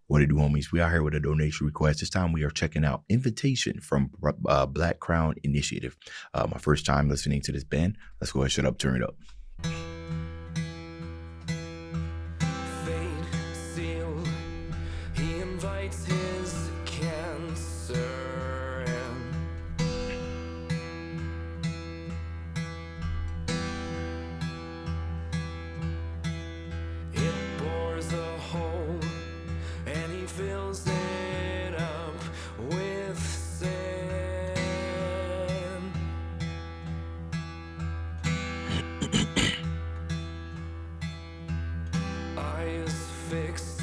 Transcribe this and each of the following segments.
What it do, homies? We are here with a donation request. This time we are checking out Invitation from Black Crown Initiative. My first time listening to this band. Let's go ahead and shut up, turn it up. Fate seal, he invites his cancer in. It bores a hole and he fills it up with sin. Eyes fixed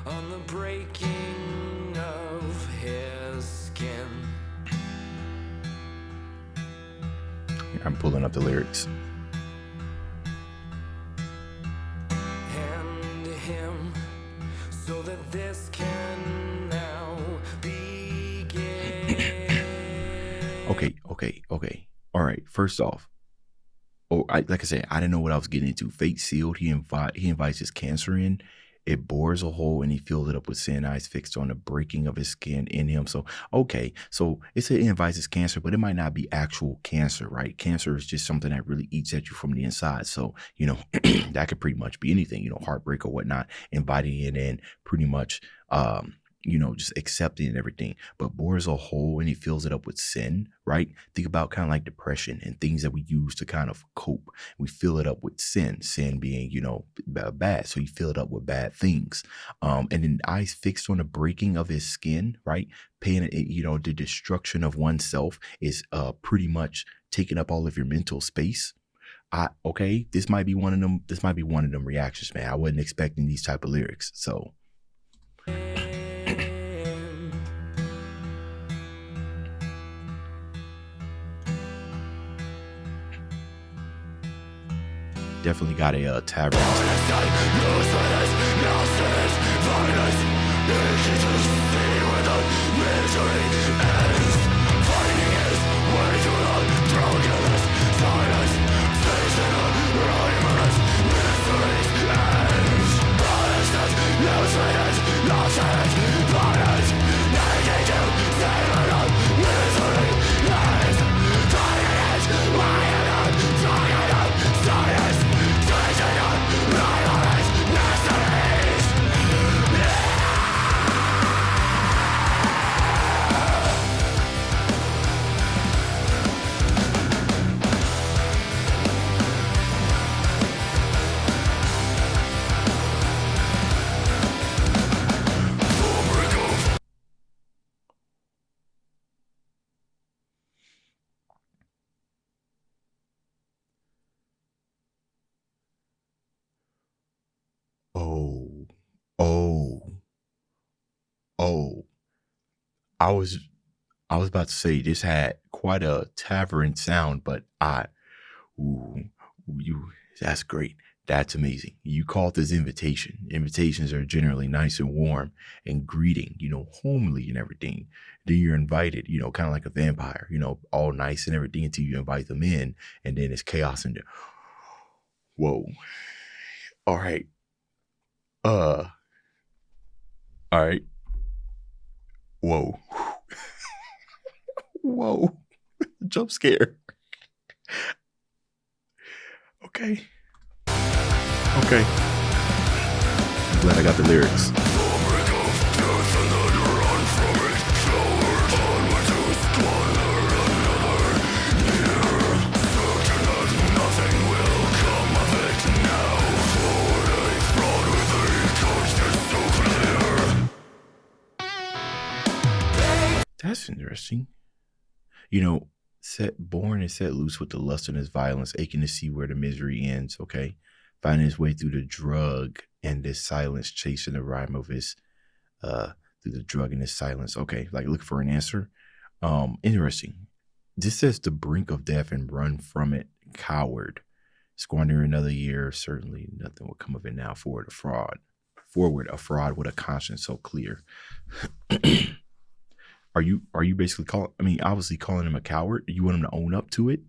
on the breaking of his skin. Here, I'm pulling up the lyrics. Hand him so that this can now begin. Okay. All right. First off, like I said, I didn't know what I was getting into. Fate sealed. He invites his cancer in. It bores a hole and he filled it up with sin. Eyes fixed on the breaking of his skin in him. So, okay. So it said it invites his cancer, but it might not be actual cancer, right? Cancer is just something that really eats at you from the inside. So, that could pretty much be anything, heartbreak or whatnot, inviting it in pretty much, just accepting and everything, but bores a hole and he fills it up with sin, right? Think about kind of like depression and things that we use to kind of cope. We fill it up with sin being, bad. So you fill it up with bad things. And then eyes fixed on the breaking of his skin, right? Paying it, the destruction of oneself is pretty much taking up all of your mental space. This might be one of them reactions, man. I wasn't expecting these type of lyrics. So definitely got a tavern. I was about to say this had quite a tavern sound, but that's great. That's amazing. You called this invitation. Invitations are generally nice and warm and greeting, homely and everything. Then you're invited, kind of like a vampire, all nice and everything until you invite them in, and then it's chaos in there. Whoa. All right. All right. Whoa. Whoa. Jump scare. Okay. I'm glad I got the lyrics. That's interesting. Born and set loose with the lust and his violence, aching to see where the misery ends, okay? Finding his way through the drug and this silence, chasing the rhyme of his, through the drug and his silence, okay? Like, look for an answer. Interesting. This says the brink of death and run from it, coward. Squander another year, certainly nothing will come of it now. Forward, a fraud with a conscience so clear. Are you basically obviously calling him a coward? You want him to own up to it?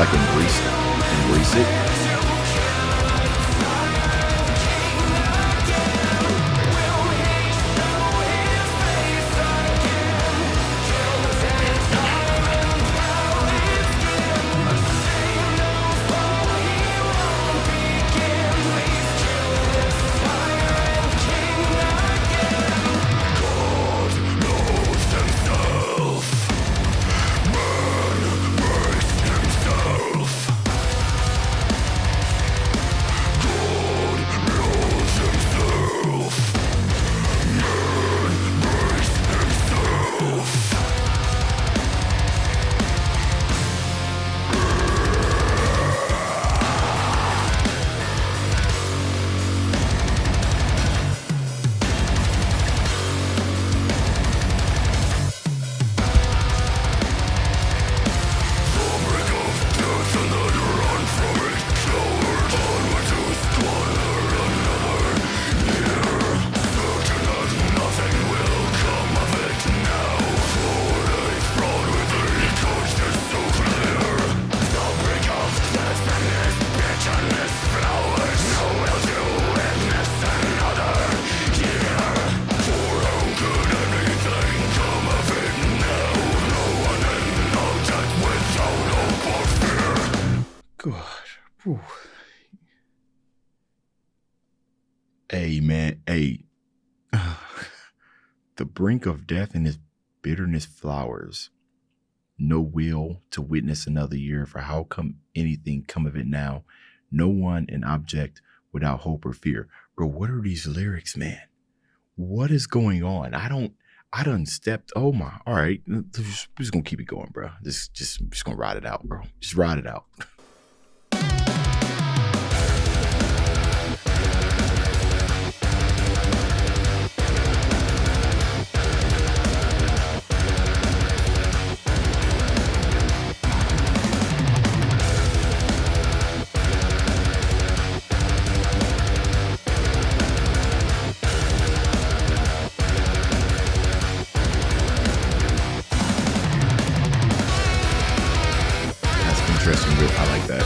like embrace it. God. Whew. Hey, man. Hey. The brink of death and its bitterness flowers. No will to witness another year, for how come anything come of it now? No one an object without hope or fear. Bro, what are these lyrics, man? What is going on? I done stepped. Oh my. All right. We're just gonna keep it going, bro. Just gonna ride it out, bro. Just ride it out. Interesting. I like that.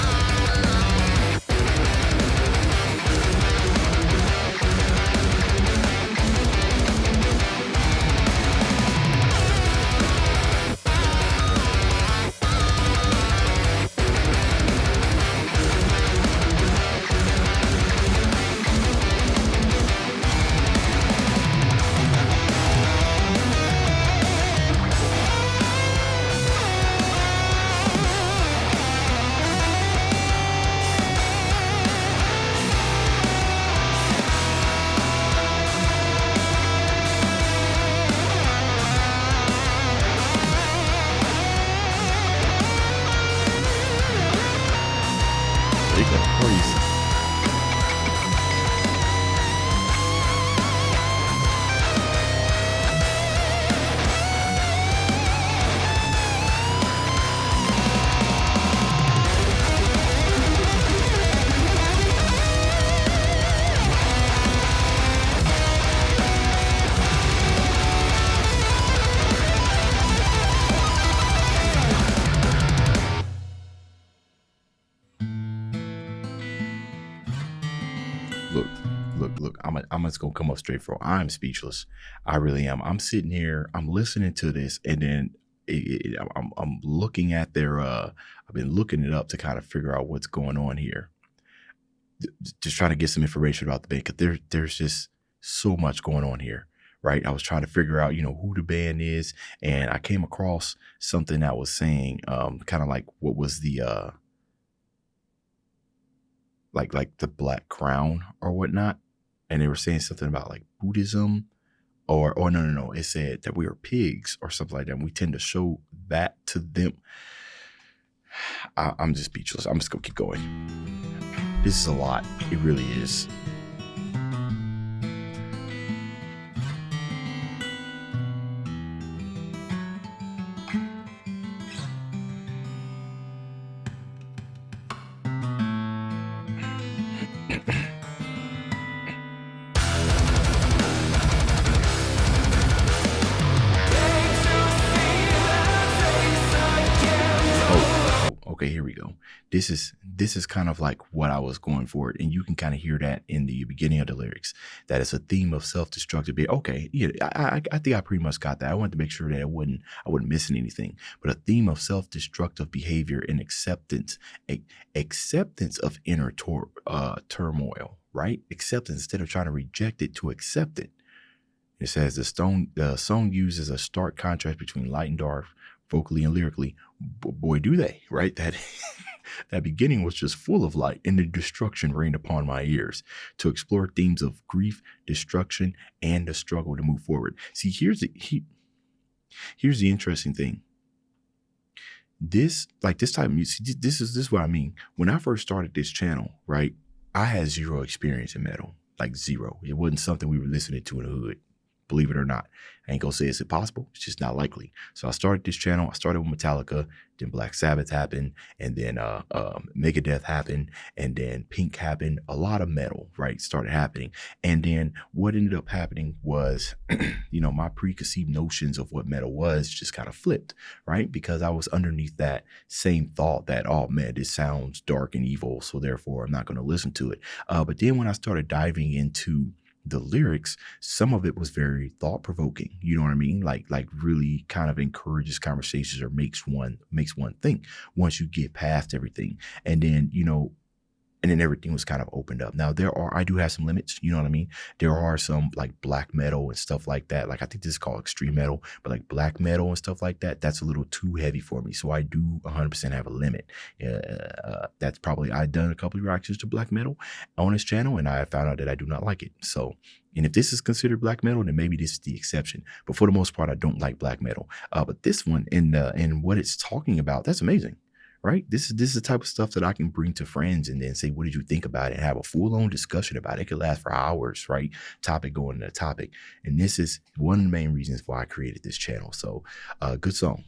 They go crazy. Look, I'm just gonna come up straight for. I'm speechless. I really am. I'm sitting here, I'm listening to this, and then I'm looking at their I've been looking it up to kind of figure out what's going on here. Just trying to get some information about the band, because there's just so much going on here, right? I was trying to figure out, who the band is, and I came across something that was saying kind of like what was the like the Black Crown or whatnot. And they were saying something about like Buddhism or no. It said that we are pigs or something like that. And we tend to show that to them. I'm just speechless. I'm just going to keep going. This is a lot. It really is. okay, here we go. This is kind of like what I was going for, and you can kind of hear that in the beginning of the lyrics. That it's a theme of self-destructive behavior. Okay, yeah, I think I pretty much got that. I wanted to make sure that I wasn't missing anything. But a theme of self-destructive behavior and acceptance of inner turmoil, right? Acceptance instead of trying to reject it, to accept it. It says the song uses a stark contrast between light and dark, vocally and lyrically. Boy, do they, right? That that beginning was just full of light, and the destruction rained upon my ears to explore themes of grief, destruction, and the struggle to move forward. See, here's the interesting thing. This type of music, this is what I mean. When I first started this channel, right, I had zero experience in metal, like zero. It wasn't something we were listening to in the hood. Believe it or not. I ain't gonna say it's impossible. It's just not likely. So I started this channel. I started with Metallica, then Black Sabbath happened, and then Megadeth happened, and then Pink happened. A lot of metal, right, started happening. And then what ended up happening was, my preconceived notions of what metal was just kind of flipped, right? Because I was underneath that same thought that, oh man, this sounds dark and evil, so therefore I'm not gonna listen to it. But then when I started diving into the lyrics, some of it was very thought provoking. You know what I mean? Like really kind of encourages conversations or makes one think once you get past everything. And then, and then everything was kind of opened up. Now I do have some limits, you know what I mean? There are some like black metal and stuff like that. Like I think this is called extreme metal, but like black metal and stuff like that, that's a little too heavy for me. So I do 100% have a limit. That's probably, I've done a couple of reactions to black metal on this channel, and I found out that I do not like it. So, and if this is considered black metal, then maybe this is the exception. But for the most part, I don't like black metal. But this one and what it's talking about, that's amazing. Right? This is the type of stuff that I can bring to friends and then say, what did you think about it? And have a full-on discussion about it. It could last for hours, right? Topic going to topic. And this is one of the main reasons why I created this channel. So good song.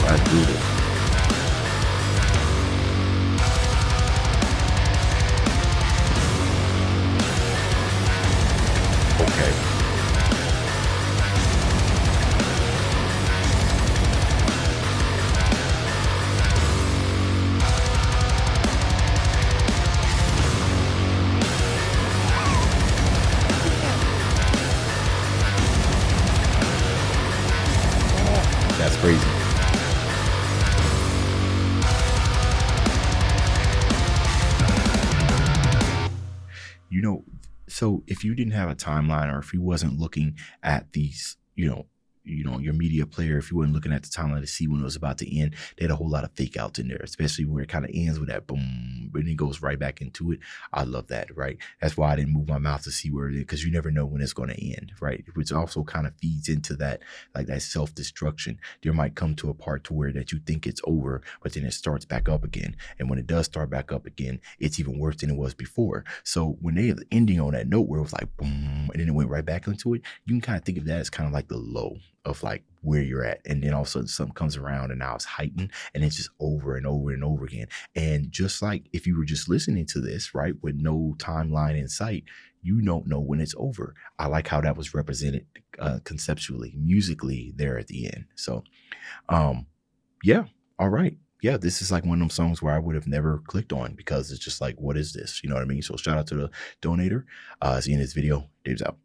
That's brutal. Okay. That's crazy. So if you didn't have a timeline, or if you wasn't looking at these, your media player, if you weren't looking at the timeline to see when it was about to end, they had a whole lot of fake outs in there, especially where it kind of ends with that boom, and it goes right back into it. I love that, right? That's why I didn't move my mouth to see where it is, because you never know when it's going to end, right? Which also kind of feeds into that, like that self-destruction. There might come to a part to where that you think it's over, but then it starts back up again. And when it does start back up again, it's even worse than it was before. So when they have the ending on that note where it was like boom, and then it went right back into it, you can kind of think of that as kind of like the low of like where you're at. And then all of a sudden something comes around and now it's heightened, and it's just over and over and over again. And just like if you were just listening to this, right, with no timeline in sight, you don't know when it's over. I like how that was represented conceptually, musically there at the end. So yeah, all right. Yeah, this is like one of them songs where I would have never clicked on, because it's just like, what is this? You know what I mean? So shout out to the donator. See you in this video. Dave's out.